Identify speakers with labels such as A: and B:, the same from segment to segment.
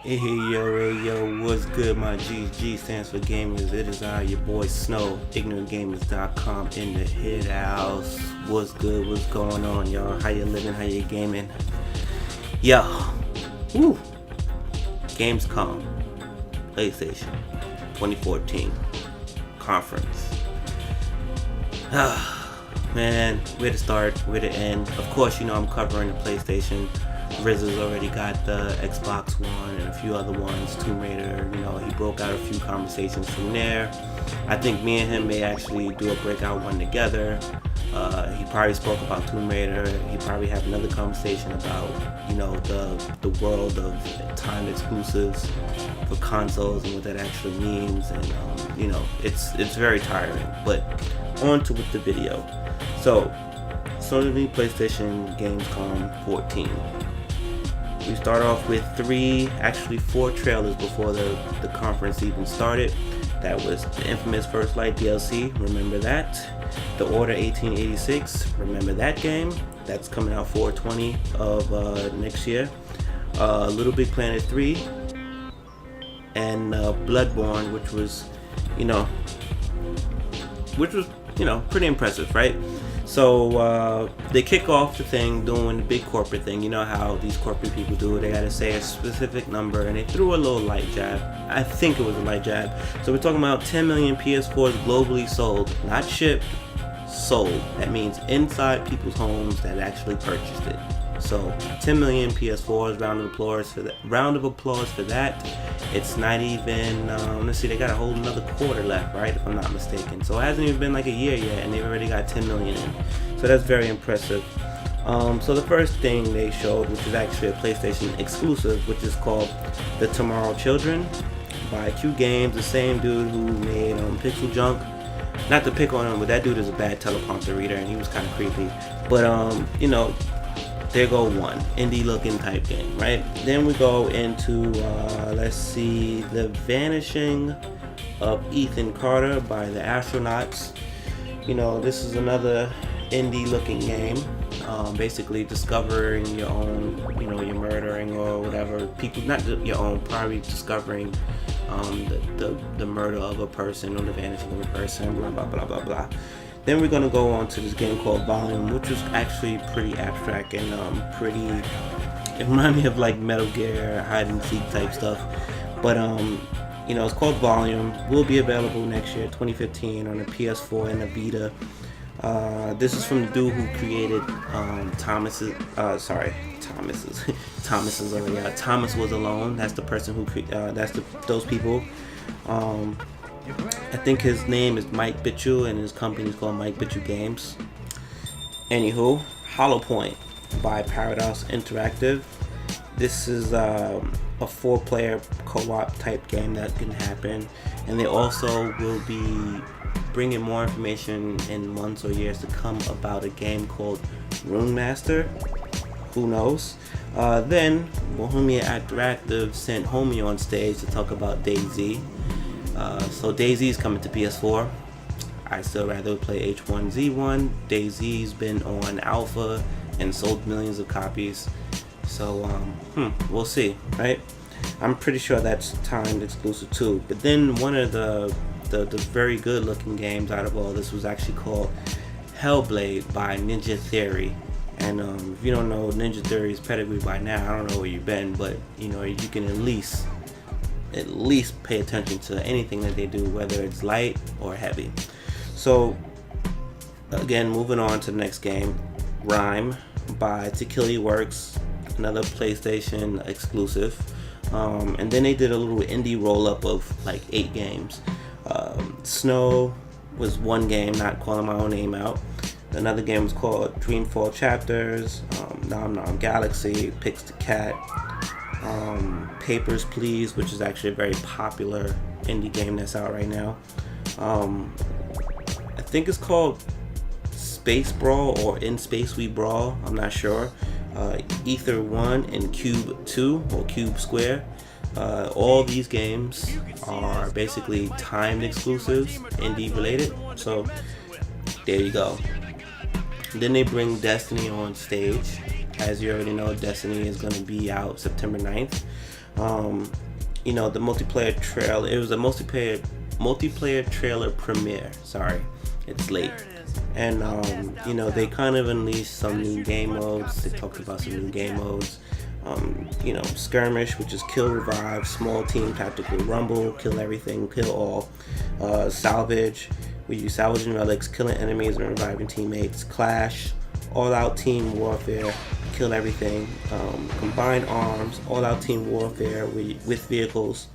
A: Hey yo, what's good, my G's? G stands for Gamers. It is I, your boy Snow, ignorantgamers.com in the hit house. What's good, what's going on, y'all? How you living, how you gaming? Yo, woo, Gamescom, PlayStation, 2014, conference. Man, where to start, where to end? Of course, you know I'm covering the PlayStation. Rizzo's already got the Xbox One and a few other ones, Tomb Raider, you know, he broke out a few conversations from there. I think me and him may actually do a breakout one together. He probably spoke about Tomb Raider. He probably have another conversation about, you know, the world of timed exclusives for consoles and what that actually means. And, you know, it's very tiring. But on to with the video. So, Sony PlayStation Gamescom 14. We start off with four trailers before the conference even started. That was the infamous First Light DLC, remember that? The Order 1886, remember that game? That's coming out 4/20 of next year. Little Big Planet 3, and Bloodborne, which was pretty impressive, right? So they kick off the thing doing the big corporate thing. You know how these corporate people do. They gotta say a specific number, and they threw a little light jab. I think it was a light jab. So we're talking about 10 million PS4s globally sold, not shipped, sold. That means inside people's homes that actually purchased it. So 10 million PS4s, round of applause for that. It's not even, let's see, they got a whole another quarter left, right, if I'm not mistaken. So it hasn't even been like a year yet, and they've already got 10 million in. So that's very impressive. So the first thing they showed, which is actually a PlayStation exclusive, which is called The Tomorrow Children by Q Games, the same dude who made Pixel Junk. Not to pick on him, but that dude is a bad teleprompter reader, and he was kind of creepy. But, you know, there go one indie looking type game, right? Then we go into let's see, The Vanishing of Ethan Carter by the Astronauts. You know, this is another indie looking game, basically discovering your own, you know, your murdering or whatever people, not your own, probably discovering the murder of a person or the vanishing of a person, blah blah blah blah blah. Then we're gonna go on to this game called Volume, which was actually pretty abstract and it reminded me of like Metal Gear hide and seek type stuff. But you know, it's called Volume. Will be available next year, 2015, on the PS4 and the Vita. This is from the dude who created Thomas Was Alone. That's the person who those people. I think his name is Mike Bichu, and his company is called Mike Bichu Games. Anywho, Hollow Point by Paradox Interactive. This is a 4-player co-op type game that can happen, and they also will be bringing more information in months or years to come about a game called Rune Master. Who knows? Then Bohemia Interactive sent Homie on stage to talk about DayZ. So DayZ is coming to PS4. I still rather play H1Z1. DayZ's been on alpha and sold millions of copies. So we'll see, right? I'm pretty sure that's timed exclusive too. But then one of the very good looking games out of all this was actually called Hellblade by Ninja Theory. And if you don't know Ninja Theory's pedigree by now, I don't know where you've been, but you know, you can at least pay attention to anything that they do, whether it's light or heavy. So again, moving on to the next game, Rime by Tequila Works, another PlayStation exclusive. And then they did a little indie roll-up of like 8 games. Snow was one game, not calling my own name out. Another game was called Dreamfall Chapters, Nom Nom Galaxy, Pix the Cat, Papers, Please, which is actually a very popular indie game that's out right now. I think it's called Space Brawl or In Space We Brawl, I'm not sure. Ether 1 and Cube 2 or Cube Square. All these games are basically timed exclusives, indie related. So there you go. Then they bring Destiny on stage. as you already know, Destiny is going to be out September 9th. You know, the multiplayer trailer, it was a multiplayer trailer premiere. Sorry, it's late. And you know, they kind of unleashed some new game modes. They talked about some new game modes. You know, skirmish, which is kill, revive, small team, tactical rumble, kill everything, kill all. Salvage, where you salvaging relics, killing enemies and reviving teammates. Clash, all-out team warfare, kill everything. Combined arms, all-out team warfare with vehicles.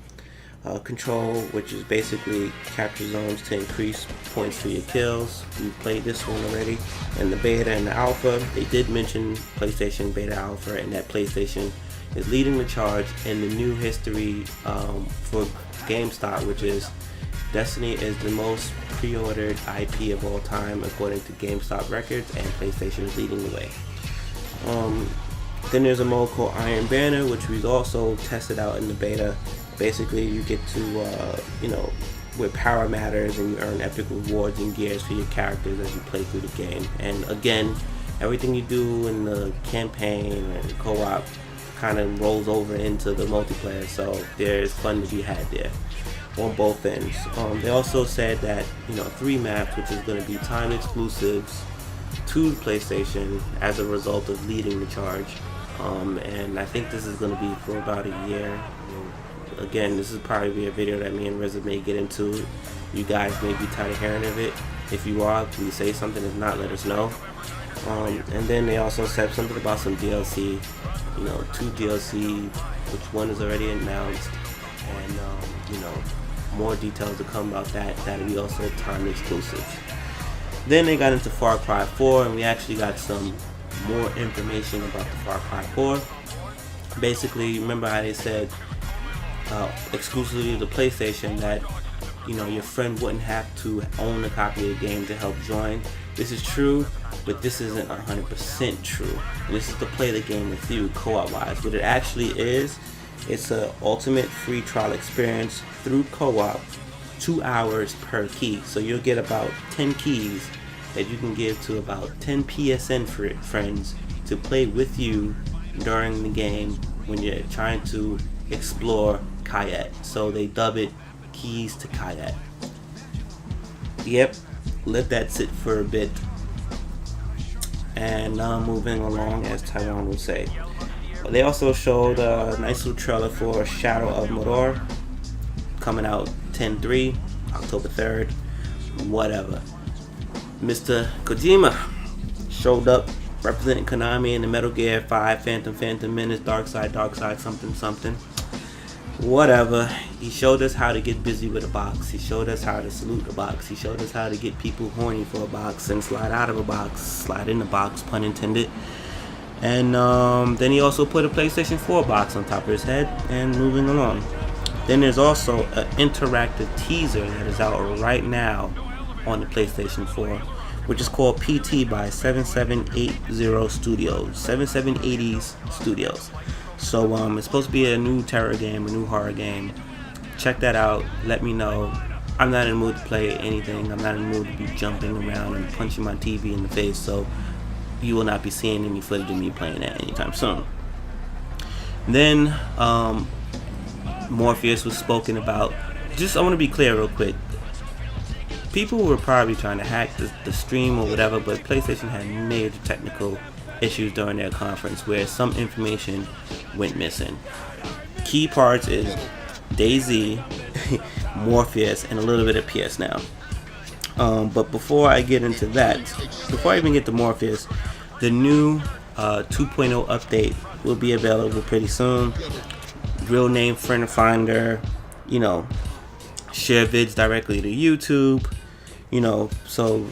A: Control, which is basically capture zones to increase points for your kills. We played this one already in the beta and the alpha. They did mention PlayStation beta alpha, and that PlayStation is leading the charge in the new history for GameStop, which is Destiny is the most pre-ordered IP of all time according to GameStop records, and PlayStation is leading the way. Then there's a mode called Iron Banner, which we've also tested out in the beta. Basically, you get to, you know, where power matters, and you earn epic rewards and gears for your characters as you play through the game. And again, everything you do in the campaign and co-op kind of rolls over into the multiplayer, so there's fun to be had there on both ends. They also said that, you know, 3 maps, which is going to be time exclusives to PlayStation as a result of leading the charge. And I think this is going to be for about a year. Again, this is probably be a video that me and Reza may get into. You guys may be tired of hearing of it. If you are, please say something. If not, let us know. And then they also said something about some DLC. You know, 2 DLC, which one is already announced, and you know, more details to come about that. That'll be also time exclusive. Then they got into Far Cry 4, and we actually got some more information about the Far Cry 4. Basically, remember how they said exclusively to PlayStation that, you know, your friend wouldn't have to own a copy of the game to help join. This is true, but this isn't 100% true. This is to play the game with you co-op wise. What it actually is, it's an ultimate free trial experience through co-op, 2 hours per key. So you'll get about 10 keys that you can give to about 10 PSN friends to play with you during the game when you're trying to explore Kayet. So they dub it Keys to Kayet. Yep, let that sit for a bit. And now moving along, as Tyrone would say. They also showed a nice little trailer for Shadow of Mordor, coming out 10/3, October 3rd, whatever. Mr. Kojima showed up representing Konami in the Metal Gear 5, Phantom Menace, Dark Side, something. Whatever. He showed us how to get busy with a box. He showed us how to salute a box. He showed us how to get people horny for a box and slide out of a box, slide in the box, pun intended. And then he also put a PlayStation 4 box on top of his head, and moving along. Then there's also an interactive teaser that is out right now on the PlayStation 4, which is called PT by 7780 Studios, 7780s Studios. So it's supposed to be a new terror game, a new horror game. Check that out. Let me know. I'm not in the mood to play anything. I'm not in the mood to be jumping around and punching my TV in the face. So you will not be seeing any footage of me playing that anytime soon. Then Morpheus was spoken about. Just I want to be clear real quick. People were probably trying to hack the stream or whatever, but PlayStation had major technical issues during their conference where some information went missing. Key parts is DayZ, Morpheus, and a little bit of PS Now. But before I get into that, before I even get to Morpheus, the new 2.0 update will be available pretty soon. Real name friend finder, you know, share vids directly to YouTube, you know, so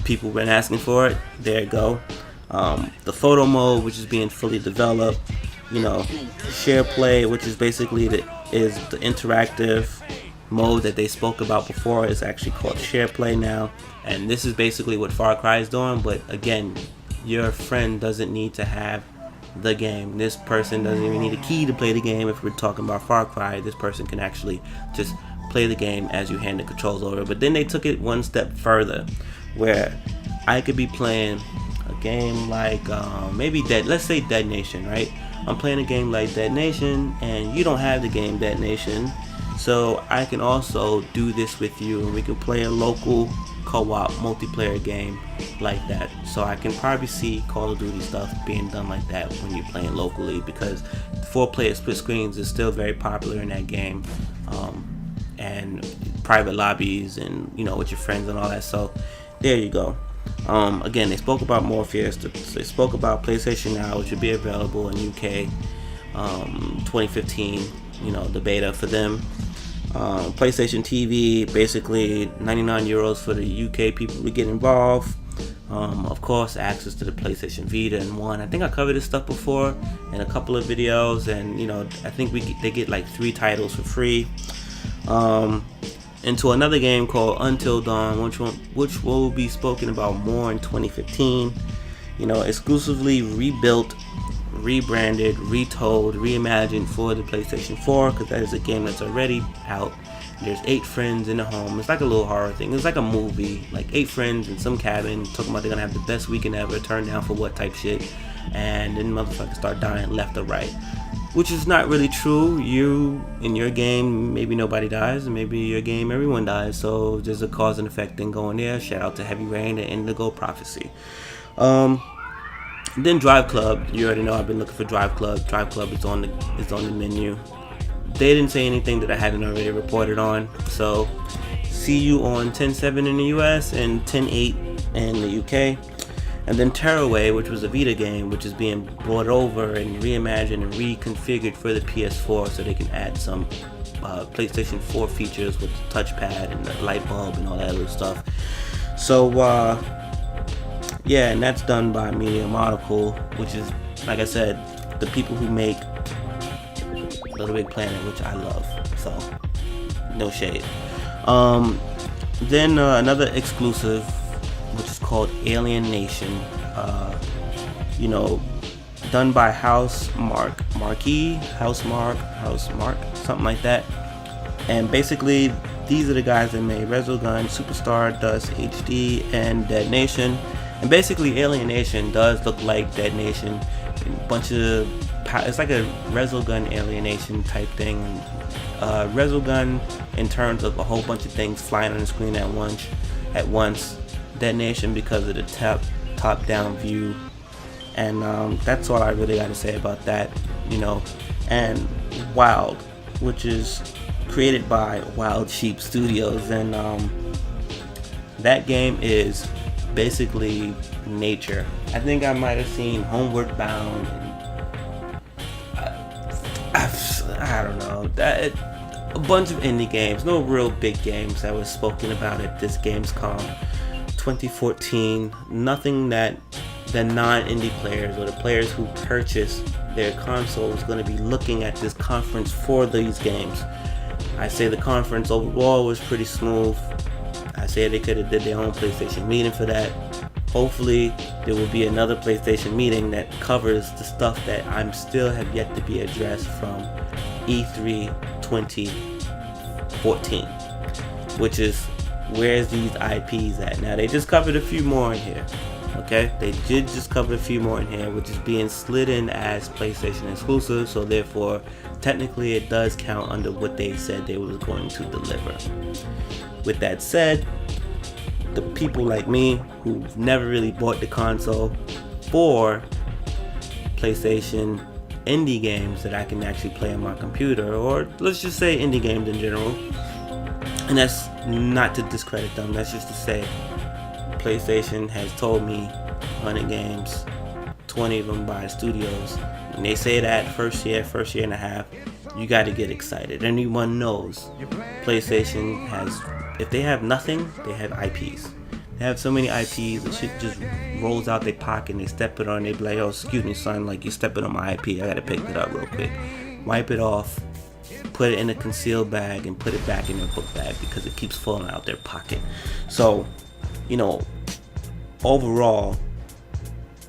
A: people been asking for it. There you go. The photo mode, which is being fully developed, you know, share play, which is basically the interactive mode that they spoke about before. Is actually called share play now, and this is basically what Far Cry is doing. But again, your friend doesn't need to have the game. This person doesn't even need a key to play the game. If we're talking about Far Cry, this person can actually just play the game as you hand the controls over. But then they took it one step further, where I could be playing a game like maybe let's say Dead Nation, right? I'm playing a game like Dead Nation and you don't have the game Dead Nation, so I can also do this with you and we can play a local co-op multiplayer game like that. So I can probably see Call of Duty stuff being done like that when you're playing locally, because 4-player split screens is still very popular in that game, and private lobbies and with your friends and all that. So there you go. Again, they spoke about Morpheus. They spoke about PlayStation Now, which will be available in UK 2015, the beta for them. PlayStation TV, basically €99 for the UK people to get involved. Of course, access to the PlayStation Vita and One. I think I covered this stuff before in a couple of videos, and I think they get like 3 titles for free. Into another game called Until Dawn, which will be spoken about more in 2015. Exclusively rebuilt, rebranded, retold, reimagined for the PlayStation 4, because that is a game that's already out. There's 8 friends in a home. It's like a little horror thing. It's like a movie, like 8 friends in some cabin talking about they're gonna have the best weekend ever, turn down for what type shit, and then motherfuckers start dying left or right, which is not really true. You, in your game, maybe nobody dies, and maybe in your game everyone dies, so there's a cause and effect thing going there. Shout out to Heavy Rain and Indigo Prophecy. Then Drive Club, you already know I've been looking for Drive Club. Drive Club is on the menu. They didn't say anything that I hadn't already reported on, so see you on 10/7 in the US and 10/8 in the UK. And then Tearaway, which was a Vita game, which is being brought over and reimagined and reconfigured for the PS4, so they can add some PlayStation 4 features with the touchpad and the light bulb and all that other stuff. So yeah, and that's done by Media Monocle, which is, like I said, the people who make Little Big Planet, which I love, so no shade. Then another exclusive, which is called Alien Nation, done by Housemarque, something like that. And basically, these are the guys that made Resogun, Superstar, Dust HD, and Dead Nation. And basically, Alien Nation does look like Dead Nation. A bunch of it's like a Resogun Alienation type thing. Resogun in terms of a whole bunch of things flying on the screen at once. Dead Nation because of the top-down view. And that's all I really got to say about that. And Wild, which is created by Wild Sheep Studios, and that game is basically nature. I think I might have seen Homeward Bound, and I don't know, a bunch of indie games, no real big games that was spoken about at this Gamescom 2014. Nothing that the non-indie players or the players who purchase their consoles going to be looking at this conference for these games. I say the conference overall was pretty smooth. I say they could have did their own PlayStation meeting for that. Hopefully there will be another PlayStation meeting that covers the stuff that I'm still have yet to be addressed from E3 2014, which is where's these IPs at. Now they just covered a few more in here. Okay, they did just cover a few more in here, which is being slid in as PlayStation exclusive, so therefore technically it does count under what they said they was going to deliver. With that said, the people like me who've never really bought the console for PlayStation indie games that I can actually play on my computer, or let's just say indie games in general, and that's not to discredit them, that's just to say PlayStation has told me 100 games, 20 of them by studios, and they say that first year and a half, you got to get excited. Anyone knows PlayStation has, if they have nothing, they have IPs. They have so many IPs, the shit just rolls out their pocket and they step it on, they be like, oh, excuse me son, like you stepping on my IP, I gotta pick it up real quick. Wipe it off, put it in a concealed bag and put it back in their book bag because it keeps falling out their pocket. So, overall,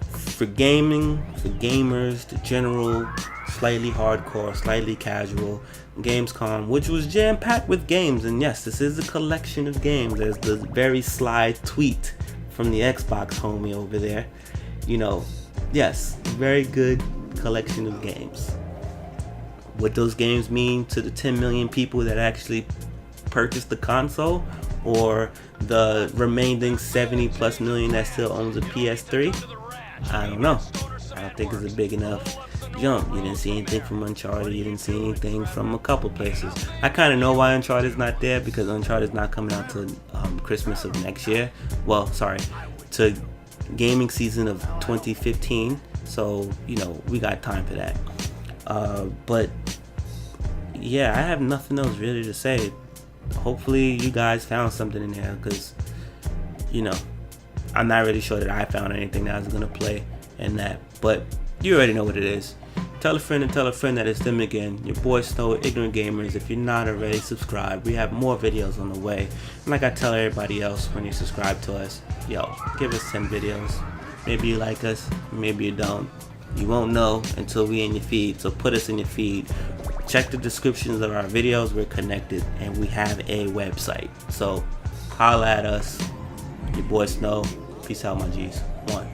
A: for gaming, for gamers, the general, slightly hardcore, slightly casual, Gamescom, which was jam-packed with games, and yes, this is a collection of games. There's the very sly tweet from the Xbox homie over there. you know, yes, very good collection of games. What those games mean to the 10 million people that actually purchased the console, or the remaining 70 plus million that still owns a PS3, I don't know. I don't think it's a big enough jump. You didn't see anything from Uncharted. You didn't see anything from a couple places. I kind of know why Uncharted's not there, because Uncharted's not coming out to Christmas of next year. Well, sorry, to gaming season of 2015. So, you know, we got time for that. But yeah, I have nothing else really to say. Hopefully you guys found something in there, because, you know, I'm not really sure that I found anything that I was gonna play in that, but you already know what it is. Tell a friend and tell a friend that it's them again. Your boy Snow, Ignorant Gamers. If you're not already, subscribe. We have more videos on the way. And like I tell everybody else, when you subscribe to us, yo, give us 10 videos. Maybe you like us, maybe you don't. You won't know until we in your feed, so put us in your feed. Check the descriptions of our videos. We're connected, and we have a website. So holla at us. Your boy Snow. Peace out, my G's. One.